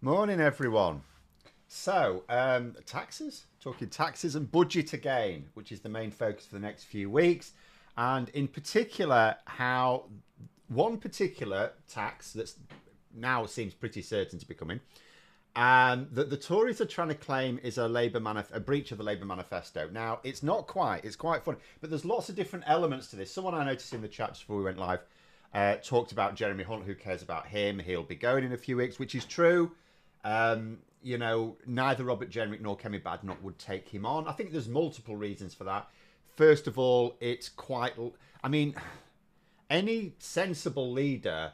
Morning, everyone. So, taxes? Talking taxes and budget again, which is the main focus for the next few weeks. And in particular, how one particular tax that's now seems pretty certain to be coming, that the Tories are trying to claim is a breach of the Labour manifesto. Now, it's not quite. It's quite funny. But there's lots of different elements to this. Someone I noticed in the chat just before we went live talked about Jeremy Hunt. Who cares about him? He'll be going in a few weeks, which is true. Neither Robert Jenrick nor Kemi Badenoch would take him on. I think there's multiple reasons for that. First of all, it's quite... I mean, any sensible leader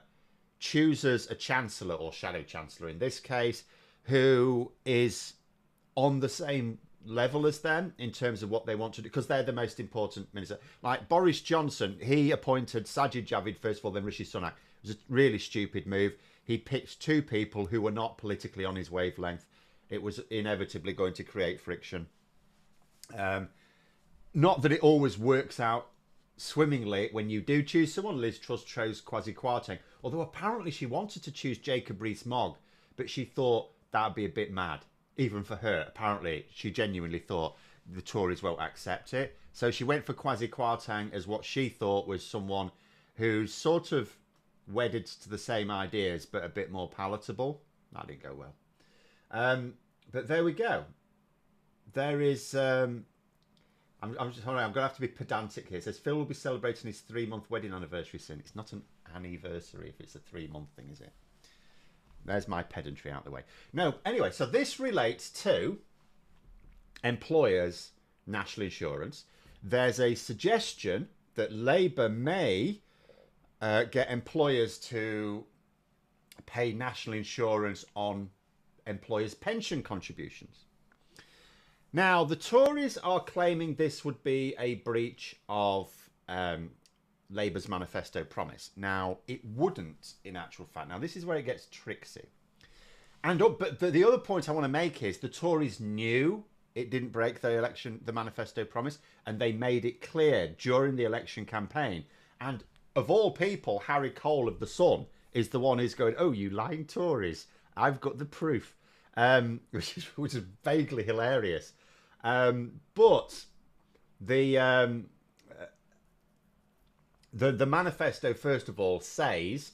chooses a chancellor, or shadow chancellor in this case, who is on the same level as them in terms of what they want to do, because they're the most important minister. Like Boris Johnson, he appointed Sajid Javid first of all, then Rishi Sunak. It was a really stupid move. He picked two people who were not politically on his wavelength. It was inevitably going to create friction. Not that it always works out swimmingly when you do choose someone. Liz Truss chose Kwasi Kwarteng, although apparently she wanted to choose Jacob Rees-Mogg, but she thought that would be a bit mad, even for her. Apparently, she genuinely thought the Tories won't accept it. So she went for Kwasi Kwarteng as what she thought was someone who's sort of wedded to the same ideas, but a bit more palatable. That didn't go well. But there we go. There is... I'm just sorry, I'm going to have to be pedantic here. It says Phil will be celebrating his 3-month wedding anniversary soon. It's not an anniversary if it's a 3-month thing, is it? There's my pedantry out of the way. No, anyway, so this relates to employers' national insurance. There's a suggestion that Labour may get employers to pay national insurance on employers' pension contributions. Now, the Tories are claiming this would be a breach of Labour's manifesto promise. Now, it wouldn't, in actual fact. Now, this is where it gets tricksy. But the other point I want to make is the Tories knew it didn't break the manifesto promise, and they made it clear during the election campaign. And of all people, Harry Cole of The Sun is the one who's going, "Oh, you lying Tories, I've got the proof," which is vaguely hilarious. But the manifesto, first of all, says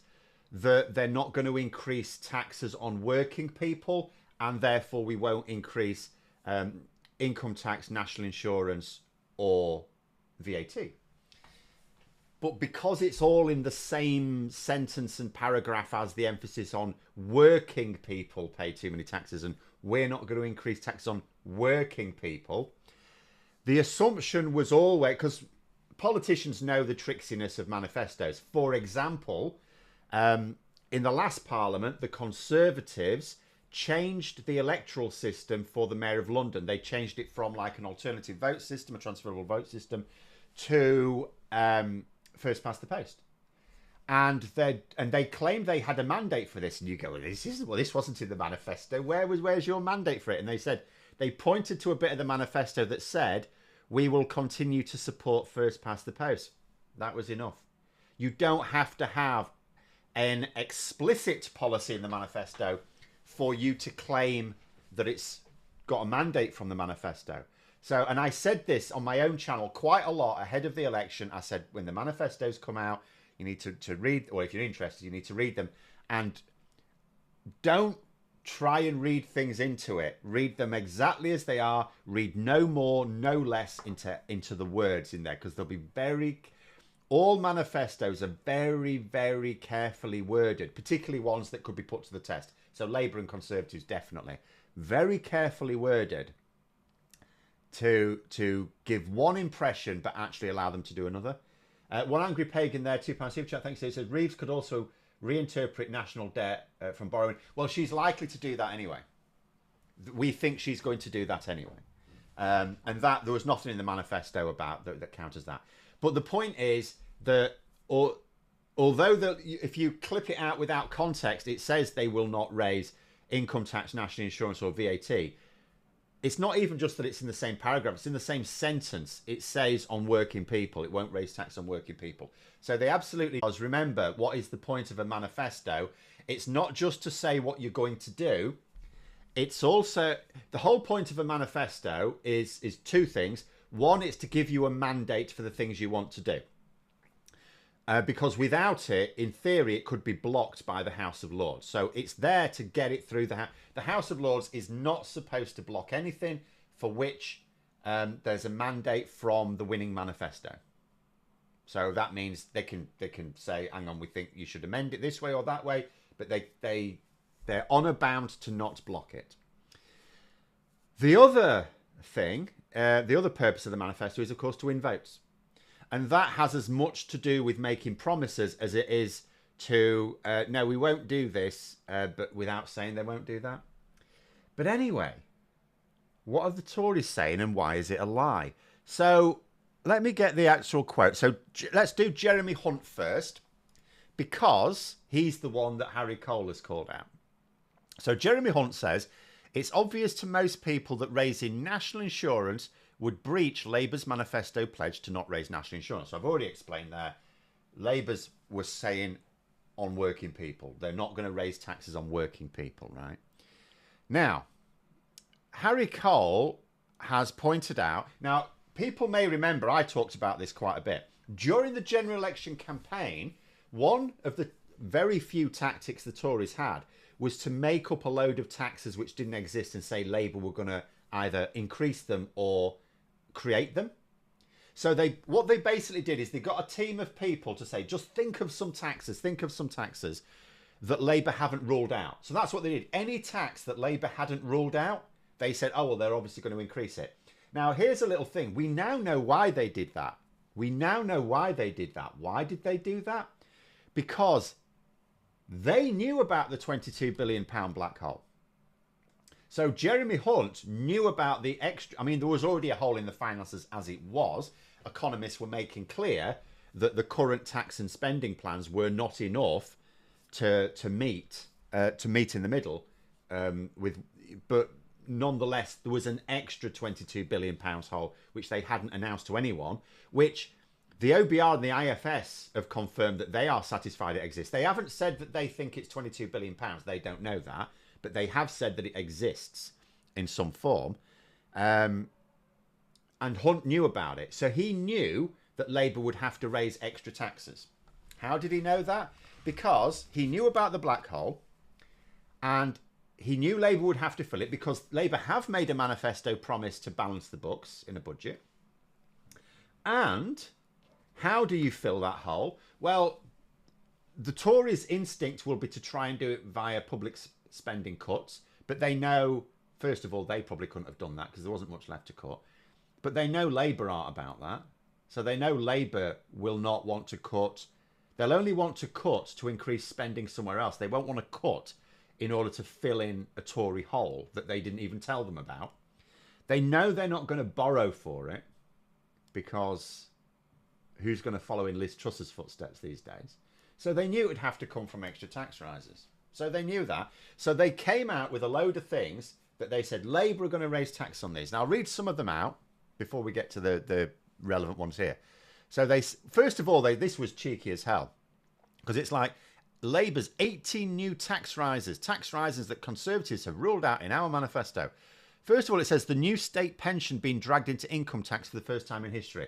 that they're not going to increase taxes on working people, and therefore we won't increase income tax, national insurance, or VAT. But because it's all in the same sentence and paragraph as the emphasis on working people pay too many taxes, and we're not going to increase taxes on working people, the assumption was always, because politicians know the tricksiness of manifestos. For example, in the last Parliament, the Conservatives changed the electoral system for the Mayor of London. They changed it from like an alternative vote system, a transferable vote system, to first past the post. And they claimed they had a mandate for this. And you go, well, this wasn't in the manifesto. Where's your mandate for it? And they said, they pointed to a bit of the manifesto that said, we will continue to support first past the post. That was enough. You don't have to have an explicit policy in the manifesto for you to claim that it's got a mandate from the manifesto. So, and I said this on my own channel quite a lot ahead of the election. I said, when the manifestos come out, you need to read, or if you're interested, you need to read them. And don't try and read things into it. Read them exactly as they are. Read no more, no less into the words in there, because they'll be all manifestos are very, very carefully worded, particularly ones that could be put to the test. So Labour and Conservatives, definitely. Very carefully worded to give one impression, but actually allow them to do another. One angry pagan there, £2 super chat. Thanks. It says Reeves could also reinterpret national debt from borrowing. Well, she's likely to do that anyway. We think she's going to do that anyway. And that there was nothing in the manifesto about that counters that. But the point is that although if you clip it out without context, it says they will not raise income tax, national insurance, or VAT. it's not even just that it's in the same paragraph, it's in the same sentence. It says on working people, it won't raise tax on working people. So they absolutely does. Remember, what is the point of a manifesto? It's not just to say what you're going to do. It's also, the whole point of a manifesto is two things. One, it's to give you a mandate for the things you want to do. Because without it, in theory, it could be blocked by the House of Lords. So it's there to get it through the House. The House of Lords is not supposed to block anything for which there's a mandate from the winning manifesto. So that means they can say, hang on, we think you should amend it this way or that way, but they're honour bound to not block it. The other thing, the other purpose of the manifesto is, of course, to win votes. And that has as much to do with making promises as it is to, no, we won't do this, but without saying they won't do that. But anyway, what are the Tories saying and why is it a lie? So let me get the actual quote. So let's do Jeremy Hunt first, because he's the one that Harry Cole has called out. So Jeremy Hunt says, it's obvious to most people that raising national insurance would breach Labour's manifesto pledge to not raise national insurance. So I've already explained there. Labour's was saying on working people. They're not going to raise taxes on working people, right? Now, Harry Cole has pointed out... Now, people may remember I talked about this quite a bit. During the general election campaign, one of the very few tactics the Tories had was to make up a load of taxes which didn't exist and say Labour were going to either increase them or create them. So what they basically did is they got a team of people to say, just think of some taxes that Labour haven't ruled out. So that's what they did. Any tax that Labour hadn't ruled out, they said, oh, well, they're obviously going to increase it. Now, here's a little thing. We now know why they did that. Why did they do that? Because they knew about the £22 billion black hole. So Jeremy Hunt knew about the extra... I mean, there was already a hole in the finances as it was. Economists were making clear that the current tax and spending plans were not enough to meet in the middle. But nonetheless, there was an extra £22 billion hole, which they hadn't announced to anyone, which the OBR and the IFS have confirmed that they are satisfied it exists. They haven't said that they think it's £22 billion. They don't know that. But they have said that it exists in some form. And Hunt knew about it. So he knew that Labour would have to raise extra taxes. How did he know that? Because he knew about the black hole and he knew Labour would have to fill it because Labour have made a manifesto promise to balance the books in a budget. And how do you fill that hole? Well, the Tories' instinct will be to try and do it via public spending cuts, but they know, first of all, they probably couldn't have done that because there wasn't much left to cut. But they know Labour aren't about that. So they know Labour will not want to cut. They'll only want to cut to increase spending somewhere else. They won't want to cut in order to fill in a Tory hole that they didn't even tell them about. They know they're not going to borrow for it because who's going to follow in Liz Truss's footsteps these days? So they knew it would have to come from extra tax rises. So they knew that. So they came out with a load of things that they said Labour are going to raise tax on these. Now I'll read some of them out before we get to the relevant ones here. So they, first of all, this was cheeky as hell because it's like Labour's 18 new tax rises that Conservatives have ruled out in our manifesto. First of all, it says the new state pension being dragged into income tax for the first time in history.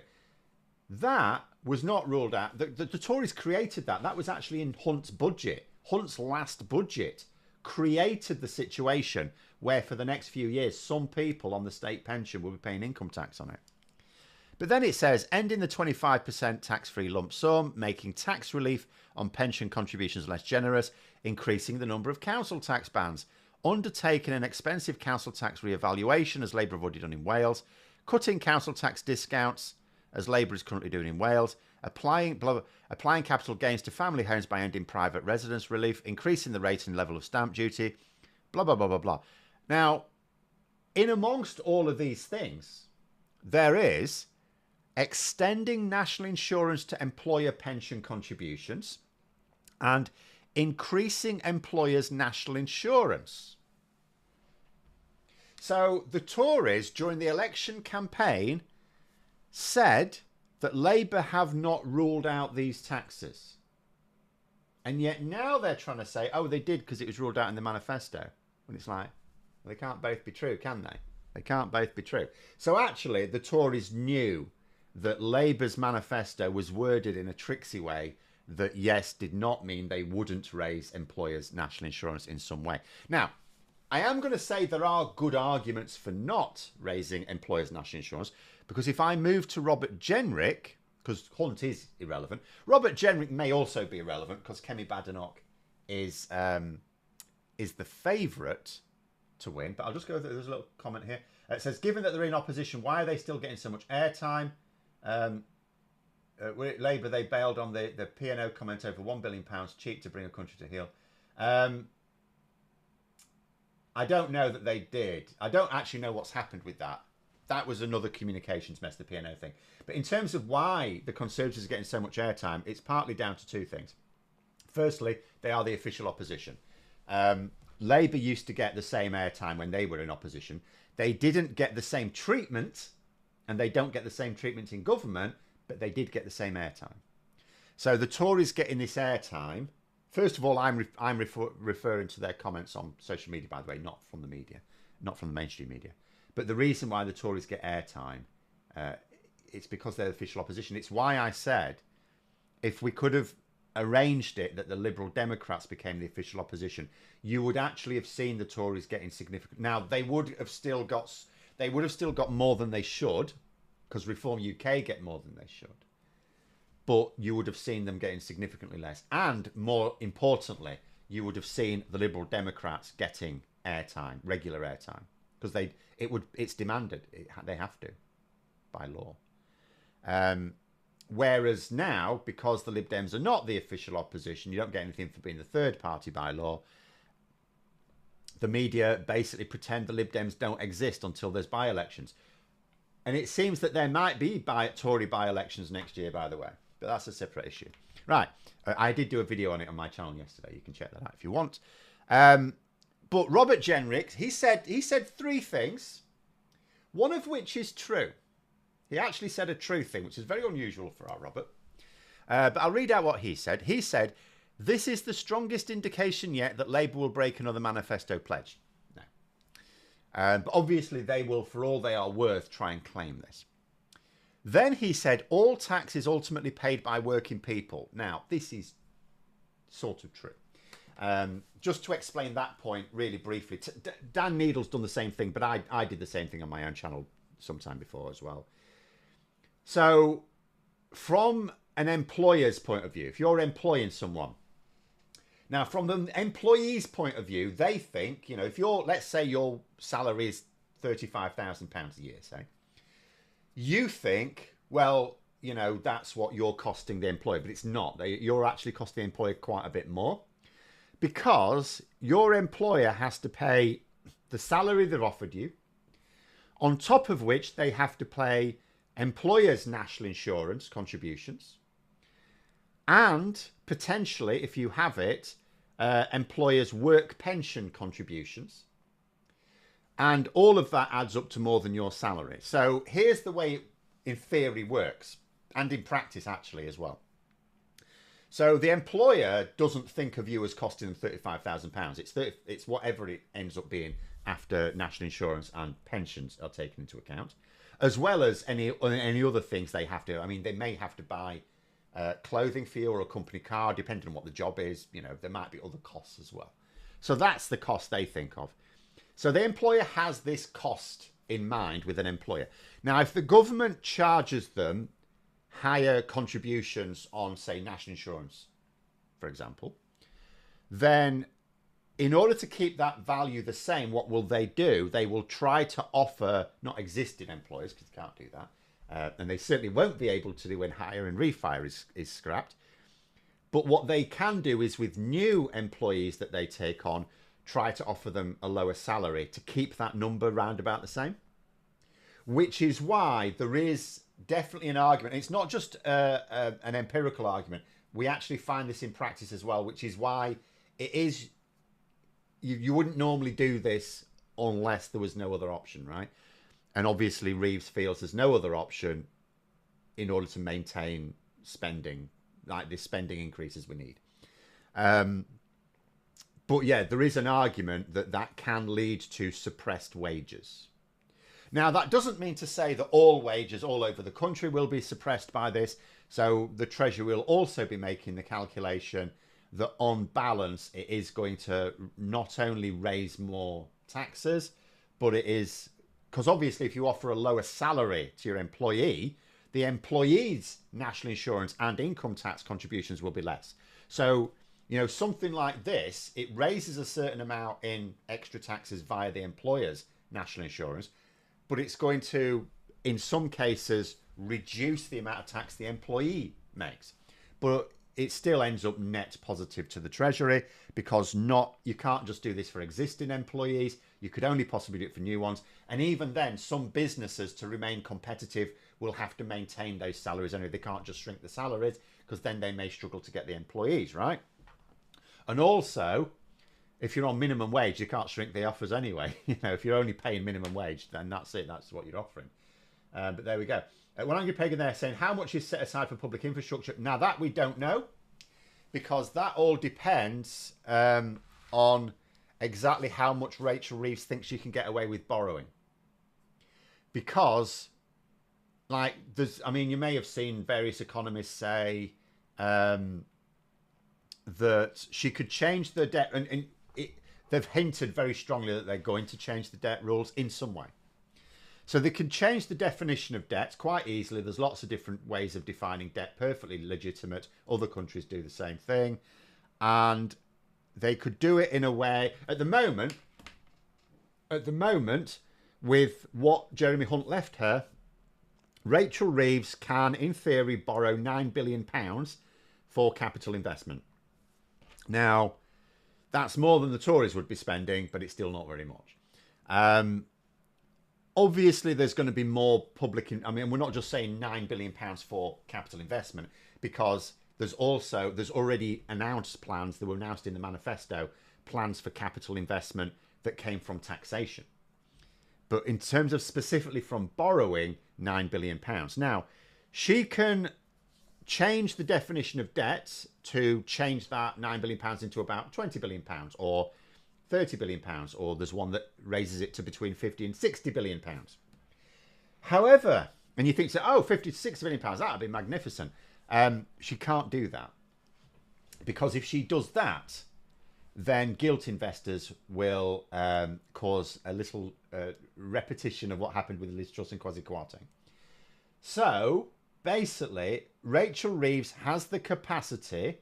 That was not ruled out. The Tories created that. That was actually in Hunt's budget. Hunt's last budget created the situation where for the next few years, some people on the state pension will be paying income tax on it. But then it says, ending the 25% tax-free lump sum, making tax relief on pension contributions less generous, increasing the number of council tax bans, undertaking an expensive council tax re-evaluation, as Labour have already done in Wales, cutting council tax discounts, as Labour is currently doing in Wales, applying capital gains to family homes by ending private residence relief, increasing the rate and level of stamp duty, blah, blah, blah, blah, blah. Now, in amongst all of these things, there is extending national insurance to employer pension contributions and increasing employers' national insurance. So the Tories, during the election campaign, said that Labour have not ruled out these taxes. And yet now they're trying to say, oh, they did because it was ruled out in the manifesto. When it's like, well, they can't both be true, can they? They can't both be true. So actually, the Tories knew that Labour's manifesto was worded in a tricksy way that, yes, did not mean they wouldn't raise employers' national insurance in some way. Now, I am going to say there are good arguments for not raising employers' national insurance, because if I move to Robert Jenrick, because Hunt is irrelevant, Robert Jenrick may also be irrelevant because Kemi Badenoch is the favourite to win. But I'll just go through, there's a little comment here. It says, given that they're in opposition, why are they still getting so much airtime? Labour, they bailed on the P&O comment over £1 billion, cheap to bring a country to heel. I don't know that they did. I don't actually know what's happened with that. That was another communications mess, the P&O thing. But in terms of why the Conservatives are getting so much airtime, it's partly down to two things. Firstly, they are the official opposition. Labour used to get the same airtime when they were in opposition. They didn't get the same treatment, and they don't get the same treatment in government, but they did get the same airtime. So the Tories getting this airtime. First of all, I'm referring to their comments on social media, by the way, not from the media, not from the mainstream media. But the reason why the Tories get airtime, it's because they're the official opposition. It's why I said if we could have arranged it that the Liberal Democrats became the official opposition, you would actually have seen the Tories getting significant. Now they would have still got more than they should, because Reform UK get more than they should. But you would have seen them getting significantly less, and more importantly, you would have seen the Liberal Democrats getting airtime, regular airtime, because it's demanded. They have to by law. Whereas now, because the Lib Dems are not the official opposition, you don't get anything for being the third party by law. The media basically pretend the Lib Dems don't exist until there's by-elections. And it seems that there might be Tory by-elections next year, by the way. But that's a separate issue. Right. I did do a video on it on my channel yesterday. You can check that out if you want. But Robert Jenrick, he said three things, one of which is true. He actually said a true thing, which is very unusual for our Robert. But I'll read out what he said. He said, this is the strongest indication yet that Labour will break another manifesto pledge. No. But obviously they will, for all they are worth, try and claim this. Then he said, all tax is ultimately paid by working people. Now, this is sort of true. Just to explain that point really briefly, Dan Needle's done the same thing, but I did the same thing on my own channel sometime before as well. So from an employer's point of view, if you're employing someone, now from the employee's point of view, they think, if let's say your salary is £35,000 a year, say, you think, well, that's what you're costing the employer, but it's not. You're actually costing the employer quite a bit more, because your employer has to pay the salary they've offered you, on top of which they have to pay employers' national insurance contributions, and potentially, if you have it, employers' work pension contributions. And all of that adds up to more than your salary. So here's the way it, in theory, works, and in practice, actually, as well. So the employer doesn't think of you as costing them £35,000. It's whatever it ends up being after national insurance and pensions are taken into account, as well as any other things they have to. I mean, they may have to buy clothing for you or a company car, depending on what the job is. There might be other costs as well. So that's the cost they think of. So the employer has this cost in mind with an employer. Now, if the government charges them higher contributions on, say, national insurance, for example, then in order to keep that value the same, what will they do? They will try to offer, not existing employers, because they can't do that, and they certainly won't be able to do when hire and refire is scrapped. But what they can do is with new employees that they take on, try to offer them a lower salary to keep that number round about the same. Which is why there is definitely an argument. It's not just an empirical argument. We actually find this in practice as well, which is why it is, you wouldn't normally do this unless there was no other option, right? And obviously Reeves feels there's no other option in order to maintain spending, like the spending increases we need. But yeah, there is an argument that that can lead to suppressed wages. Now, that doesn't mean to say that all wages all over the country will be suppressed by this. So the Treasury will also be making the calculation that on balance, it is going to not only raise more taxes, but it is, because obviously if you offer a lower salary to your employee, the employee's national insurance and income tax contributions will be less. So, you know, something like this, it raises a certain amount in extra taxes via the employer's national insurance, but it's going to, in some cases, reduce the amount of tax the employee makes. But it still ends up net positive to the Treasury, because you can't just do this for existing employees. You could only possibly do it for new ones. And even then, some businesses, to remain competitive, will have to maintain those salaries anyway. They can't just shrink the salaries, because then they may struggle to get the employees, right? And also, if you're on minimum wage, you can't shrink the offers anyway. You know, if you're only paying minimum wage, then that's it. That's what you're offering. But there we go. When Angry Pagan there saying, how much is set aside for public infrastructure? Now, that we don't know, because that all depends on exactly how much Rachel Reeves thinks she can get away with borrowing. Because, like, I mean, you may have seen various economists say that she could change the debt, and they've hinted very strongly that they're going to change the debt rules in some way. So they can change the definition of debt quite easily. There's lots of different ways of defining debt, perfectly legitimate. Other countries do the same thing. And they could do it in a way, at the moment, with what Jeremy Hunt left her, Rachel Reeves can, in theory, borrow £9 billion for capital investment. Now, that's more than the Tories would be spending, but it's still not very much. Obviously, there's going to be more public... I mean, we're not just saying £9 billion for capital investment, because there's already announced plans that were announced in the manifesto, plans for capital investment that came from taxation. But in terms of specifically from borrowing, £9 billion. Now, she can change the definition of debt to change that £9 billion into about £20 billion or £30 billion, or there's one that raises it to between 50 and 60 billion pounds. However, and you think, so, oh, 50 to 60 billion pounds, that would be magnificent. She can't do that, because if she does that, then gilt investors will cause a little repetition of what happened with Liz Truss and Kwasi Kwarteng. So basically, Rachel Reeves has the capacity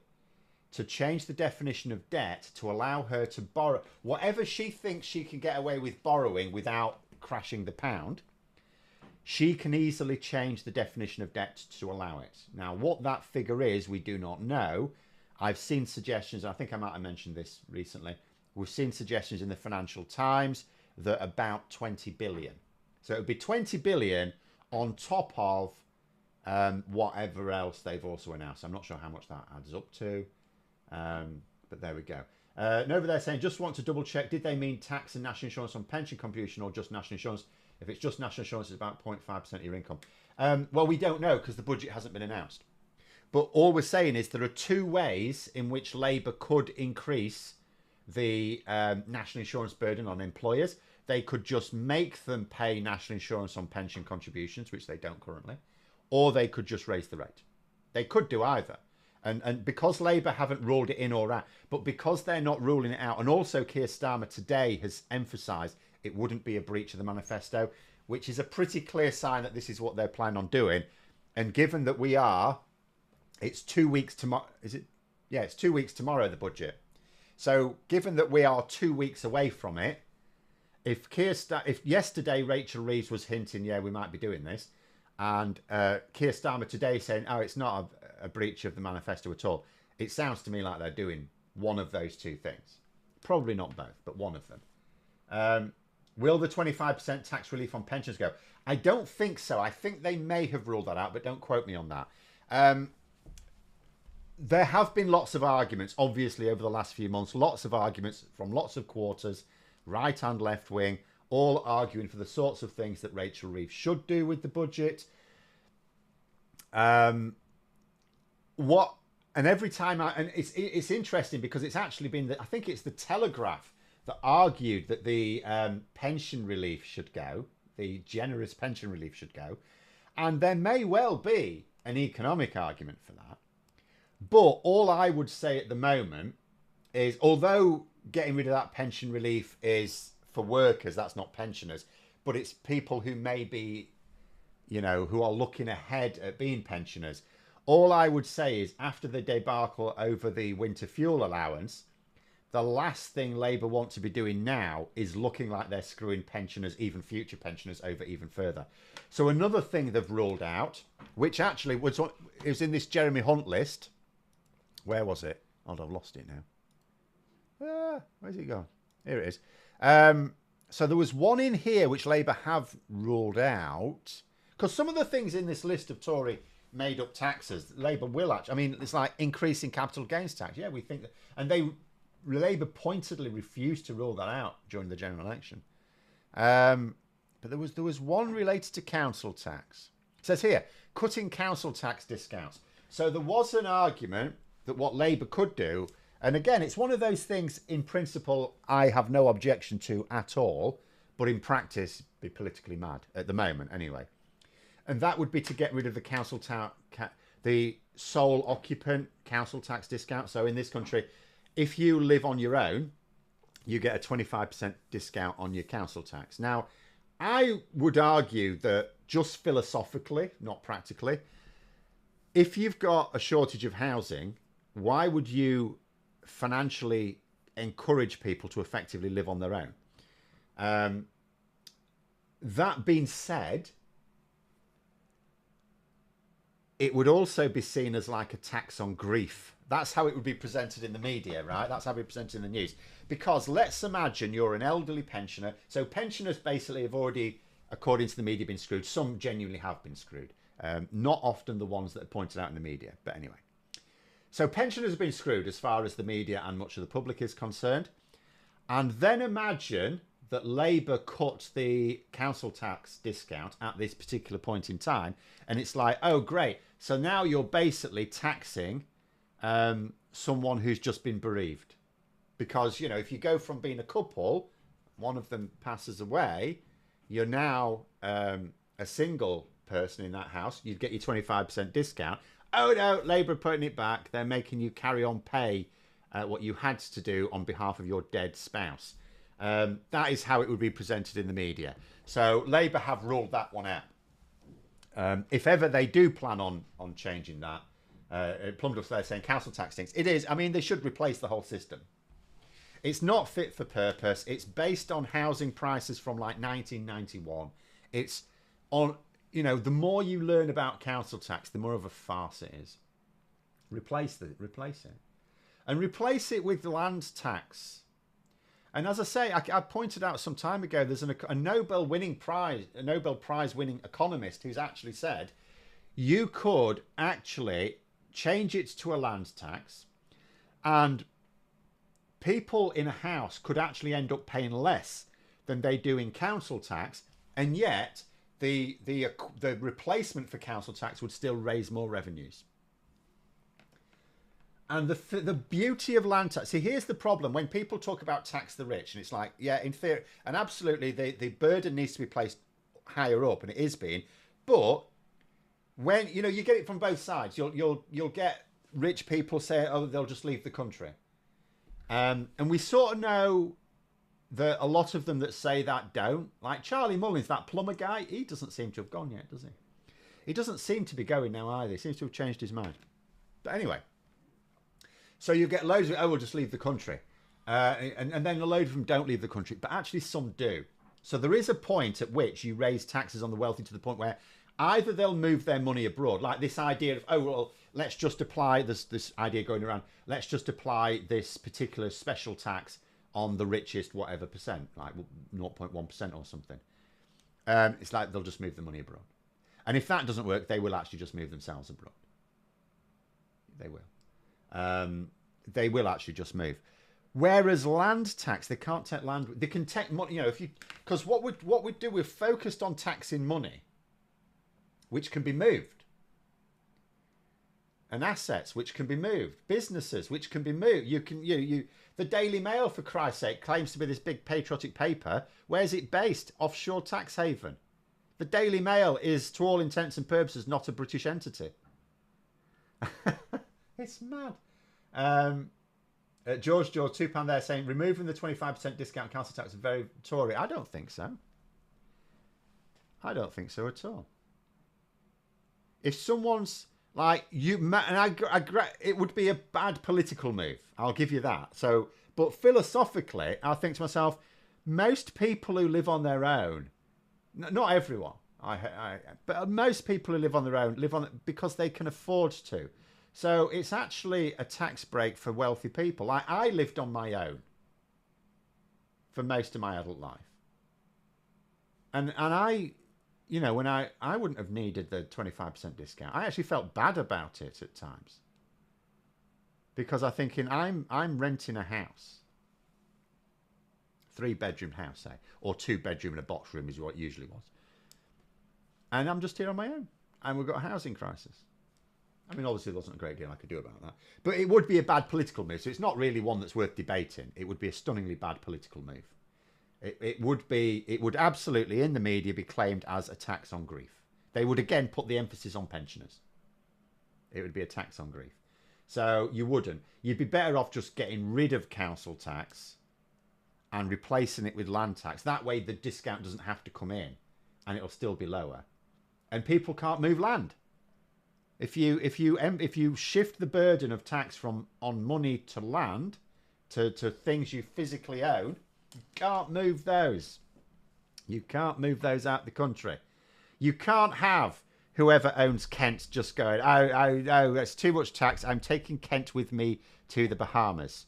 to change the definition of debt to allow her to borrow whatever she thinks she can get away with borrowing without crashing the pound. She can easily change the definition of debt to allow it. Now, what that figure is, we do not know. I've seen suggestions, I think I might have mentioned this recently. We've seen suggestions in the Financial Times that about 20 billion. So it would be 20 billion on top of whatever else they've also announced. I'm not sure how much that adds up to. But there we go. Nova there saying, just want to double check, did they mean tax and national insurance on pension contribution or just national insurance? If it's just national insurance, it's about 0.5% of your income. Well, we don't know, because the budget hasn't been announced. But all we're saying is there are two ways in which Labour could increase the national insurance burden on employers. They could just make them pay national insurance on pension contributions, which they don't currently, or they could just raise the rate. They could do either. And because Labour haven't ruled it in or out, but because they're not ruling it out, and also Keir Starmer today has emphasised it wouldn't be a breach of the manifesto, which is a pretty clear sign that this is what they're planning on doing. And given that it's 2 weeks tomorrow, is it? Yeah, it's 2 weeks tomorrow, the budget. So given that we are 2 weeks away from it, if yesterday Rachel Reeves was hinting, yeah, we might be doing this, and Keir Starmer today saying, oh, it's not a breach of the manifesto at all, it sounds to me like they're doing one of those two things. Probably not both, but one of them. Will the 25% tax relief on pensions go? I don't think so. I think they may have ruled that out, but don't quote me on that. There have been lots of arguments, obviously, over the last few months, lots of arguments from lots of quarters right and left wing, all arguing for the sorts of things that Rachel Reeves should do with the budget. And every time and it's interesting because it's actually been I think it's the Telegraph that argued that the pension relief should go, the generous pension relief should go, and there may well be an economic argument for that. But all I would say at the moment is, although getting rid of that pension relief is for workers, that's not pensioners, but it's people who may be, who are looking ahead at being pensioners. All I would say is, after the debacle over the winter fuel allowance, the last thing Labour want to be doing now is looking like they're screwing pensioners, even future pensioners, over even further. So another thing they've ruled out, which actually was in this Jeremy Hunt list. Where was it? Oh, I've lost it now. Where's it gone? Here it is. So there was one in here which Labour have ruled out, because some of the things in this list of Tory made up taxes, Labour will actually, it's like increasing capital gains tax. Yeah, we think that, and Labour pointedly refused to rule that out during the general election. But there was one related to council tax. It says here, cutting council tax discounts. So there was an argument that what Labour could do, and again, it's one of those things, in principle, I have no objection to at all, but in practice, be politically mad at the moment anyway. And that would be to get rid of the council tax, the sole occupant council tax discount. So in this country, if you live on your own, you get a 25% discount on your council tax. Now, I would argue that just philosophically, not practically, if you've got a shortage of housing, why would you financially encourage people to effectively live on their own? That being said, it would also be seen as like a tax on grief. That's how it would be presented in the media, right? That's how it would be presented in the news. Because let's imagine you're an elderly pensioner. So pensioners basically have already, according to the media, been screwed. Some genuinely have been screwed. Not often the ones that are pointed out in the media. But anyway. So pensioners have been screwed as far as the media and much of the public is concerned. And then imagine that Labour cut the council tax discount at this particular point in time. And it's like, oh, great. So now you're basically taxing someone who's just been bereaved. Because, if you go from being a couple, one of them passes away, you're now a single person in that house. You'd get your 25% discount. Oh, no, Labour are putting it back. They're making you carry on pay what you had to do on behalf of your dead spouse. That is how it would be presented in the media. So Labour have ruled that one out. If ever they do plan on changing that, Plumduff's there saying council tax things. It is. They should replace the whole system. It's not fit for purpose. It's based on housing prices from like 1991. It's on, the more you learn about council tax, the more of a farce it is. Replace it. And replace it with the land tax. And as I say, I pointed out some time ago, there's a Nobel Prize winning economist who's actually said you could actually change it to a land tax, and people in a house could actually end up paying less than they do in council tax, and yet the replacement for council tax would still raise more revenues. And the beauty of land tax, see, here's the problem. When people talk about tax the rich, and it's like, yeah, in theory, and absolutely, the burden needs to be placed higher up, and it is being. But when you get it from both sides, you'll get rich people say, oh, they'll just leave the country, and we sort of know that a lot of them that say that don't. Like Charlie Mullins, that plumber guy, he doesn't seem to have gone yet, does he? He doesn't seem to be going now either. He seems to have changed his mind. But anyway. So you get loads of, we'll just leave the country. And then a load of them don't leave the country, but actually some do. So there is a point at which you raise taxes on the wealthy to the point where either they'll move their money abroad, like this idea of, let's just apply this idea going around, let's just apply this particular special tax on the richest whatever percent, like 0.1% or something. It's like they'll just move the money abroad. And if that doesn't work, they will actually just move themselves abroad. They will. They will actually just move. Whereas land tax, they can't take land. They can take money. You know, if you because what we do, we're focused on taxing money, which can be moved, and assets which can be moved, businesses which can be moved. You can the Daily Mail, for Christ's sake, claims to be this big patriotic paper. Where's it based? Offshore tax haven. The Daily Mail is, to all intents and purposes, not a British entity. It's mad. George, £2 there saying, removing the 25% discount council tax is very Tory. I don't think so. I don't think so at all. If someone's like you, and it would be a bad political move. I'll give you that. So, but philosophically, I think to myself, most people who live on their own, not everyone, but most people who live on their own live on it because they can afford to. So it's actually a tax break for wealthy people. I lived on my own for most of my adult life. And I, you know, when I wouldn't have needed the 25% discount. I actually felt bad about it at times. Because I'm thinking, I'm renting a house. 3-bedroom house, say. Or 2-bedroom and a box room is what it usually was. And I'm just here on my own. And we've got a housing crisis. I mean, obviously, there wasn't a great deal I could do about that. But it would be a bad political move. So it's not really one that's worth debating. It would be a stunningly bad political move. It would absolutely, in the media, be claimed as a tax on grief. They would, again, put the emphasis on pensioners. It would be a tax on grief. So you wouldn't. You'd be better off just getting rid of council tax and replacing it with land tax. That way, the discount doesn't have to come in and it'll still be lower. And people can't move land. If you shift the burden of tax on money to land, to things you physically own, you can't move those. You can't move those out the country. You can't have whoever owns Kent just going, oh, that's too much tax. I'm taking Kent with me to the Bahamas,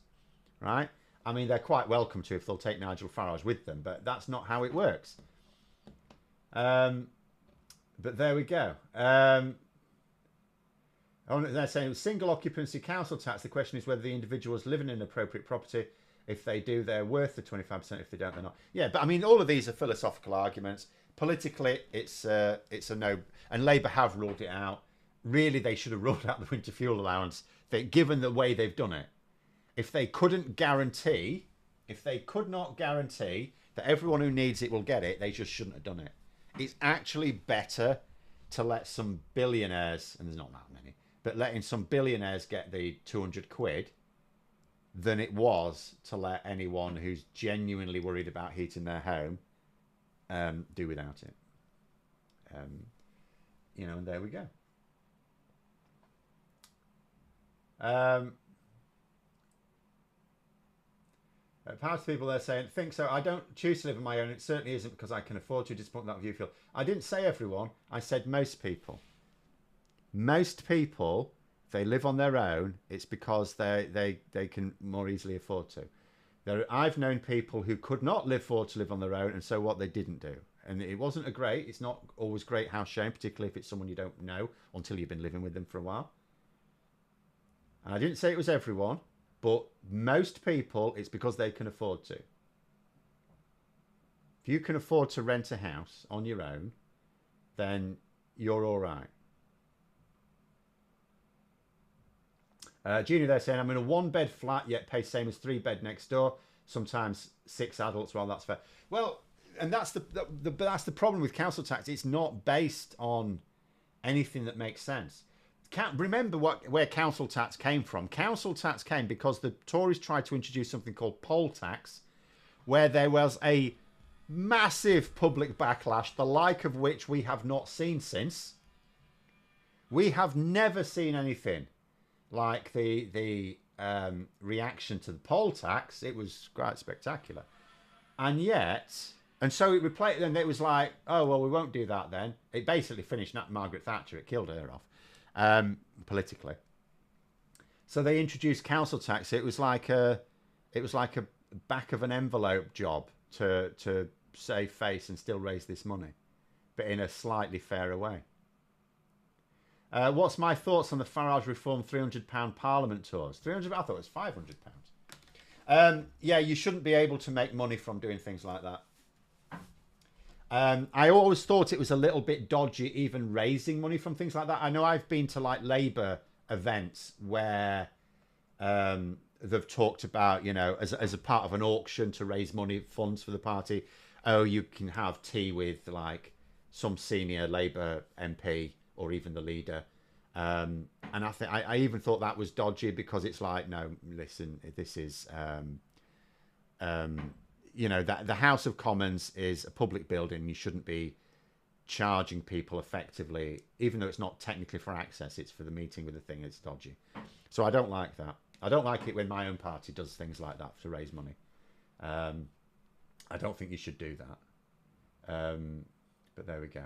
right? I mean, they're quite welcome to if they'll take Nigel Farage with them, but that's not how it works. But there we go. They're saying single occupancy council tax. The question is whether the individuals living in an appropriate property, if they do, they're worth the 25%. If they don't, they're not. Yeah, but I mean, all of these are philosophical arguments. Politically, it's a no. And Labour have ruled it out. Really, they should have ruled out the winter fuel allowance. Given the way they've done it, if they could not guarantee that everyone who needs it will get it, they just shouldn't have done it. It's actually better to let some billionaires, and there's not that many, but letting some billionaires get the 200 quid than it was to let anyone who's genuinely worried about heating their home do without it. And there we go. Power to people, they're saying, think so. I don't choose to live on my own. It certainly isn't because I can afford to. Disappoint that view feel. I didn't say everyone. I said most people. Most people, if they live on their own, it's because they can more easily afford to. I've known people who could not afford to live on their own, and so what they didn't do. And it wasn't it's not always great house sharing, particularly if it's someone you don't know until you've been living with them for a while. And I didn't say it was everyone. But most people, it's because they can afford to. If you can afford to rent a house on your own, then you're all right. Junior there saying, I'm in a 1-bed flat, yet pay same as 3-bed next door. Sometimes 6 adults. Well, that's fair. Well, and that's the problem with council tax. It's not based on anything that makes sense. Remember where council tax came from. Council tax came because the Tories tried to introduce something called poll tax, where there was a massive public backlash, the like of which we have not seen since. We have never seen anything like the reaction to the poll tax. It was quite spectacular. And so it replaced, and it was like, oh, well, we won't do that then. It basically finished Margaret Thatcher. It killed her off. Politically, so they introduced council tax. It was like a back of an envelope job to save face and still raise this money, but in a slightly fairer way. What's my thoughts on the Farage reform £300 Parliament tours? 300. I thought it was £500. Yeah, you shouldn't be able to make money from doing things like that. I always thought it was a little bit dodgy, even raising money from things like that. I know I've been to like Labour events where they've talked about, you know, as a part of an auction to raise money funds for the party. Oh, you can have tea with like some senior Labour MP or even the leader. And I think I even thought that was dodgy because it's like, no, listen, this is, you know, that the House of Commons is a public building. You shouldn't be charging people effectively, even though it's not technically for access. It's for the meeting with the thing. It's dodgy. So I don't like that. I don't like it when my own party does things like that to raise money. I don't think you should do that. But there we go.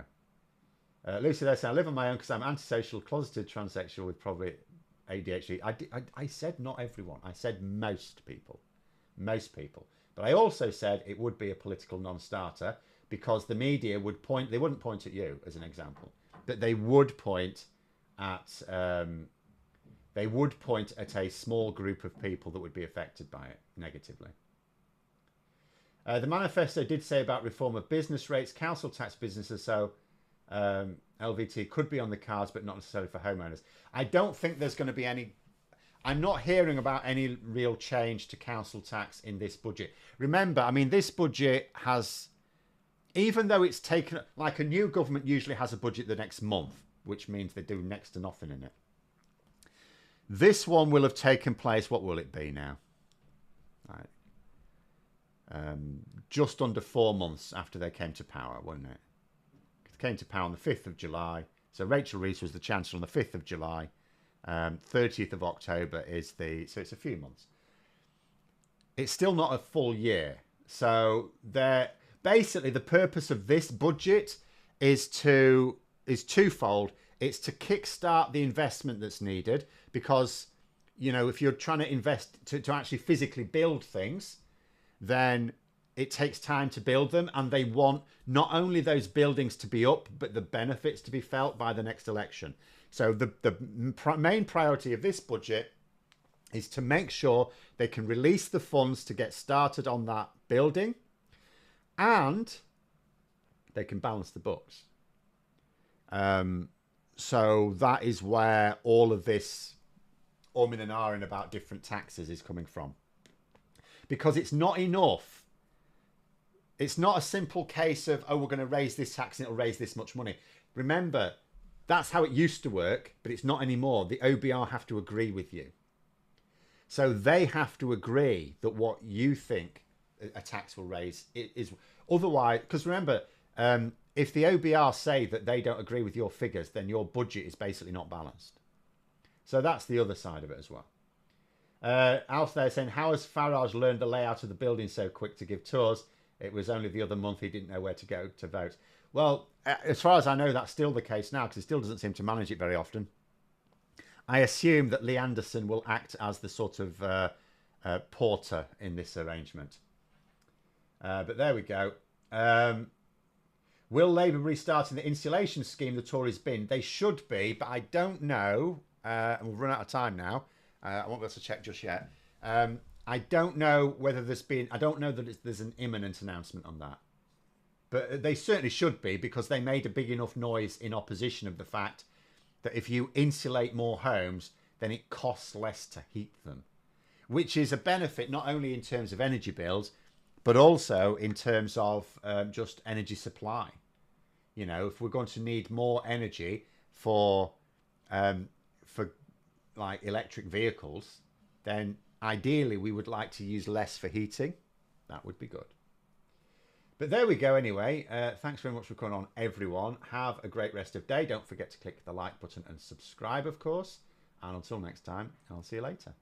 Lucy, they say, I live on my own because I'm antisocial, closeted, transsexual with probably ADHD. I said not everyone. I said most people. Most people. But I also said it would be a political non-starter because the media would point, they wouldn't point at you as an example, but they would point at a small group of people that would be affected by it negatively. The manifesto did say about reform of business rates, council tax businesses, so LVT could be on the cards, but not necessarily for homeowners. I don't think there's going to be any... I'm not hearing about any real change to council tax in this budget. Remember, I mean, this budget has... Even though it's taken... Like a new government usually has a budget the next month, which means they do next to nothing in it. This one will have taken place... What will it be now? Right. Just under 4 months after they came to power, wasn't it? They came to power on the 5th of July. So Rachel Rees was the Chancellor on the 5th of July. 30th of October is the... So it's a few months. It's still not a full year. So they're... Basically, the purpose of this budget is twofold. It's to kickstart the investment that's needed because, you know, if you're trying to invest to actually physically build things, then it takes time to build them, and they want not only those buildings to be up, but the benefits to be felt by the next election. So the main priority of this budget is to make sure they can release the funds to get started on that building, and they can balance the books. So that is where all of this umming and ahhing about different taxes is coming from. Because it's not enough. It's not a simple case of, oh, we're going to raise this tax and it'll raise this much money. Remember, that's how it used to work, but it's not anymore. The OBR have to agree with you. So they have to agree that what you think a tax will raise is... Otherwise, because remember, if the OBR say that they don't agree with your figures, then your budget is basically not balanced. So that's the other side of it as well. Alf there saying, how has Farage learned the layout of the building so quick to give tours? It was only the other month he didn't know where to go to vote. Well, as far as I know, that's still the case now because he still doesn't seem to manage it very often. I assume that Lee Anderson will act as the sort of porter in this arrangement. But there we go. Will Labour be restarting the insulation scheme the Tories bin? They should be, but I don't know. And we've run out of time now. I won't be able to check just yet. I don't know whether there's been... I don't know that there's an imminent announcement on that. But they certainly should be because they made a big enough noise in opposition of the fact that if you insulate more homes, then it costs less to heat them. Which is a benefit not only in terms of energy bills, but also in terms of just energy supply. You know, if we're going to need more energy for like electric vehicles, then ideally we would like to use less for heating. That would be good. But there we go anyway. Thanks very much for coming on, everyone. Have a great rest of day. Don't forget to click the like button and subscribe, of course. And until next time, I'll see you later.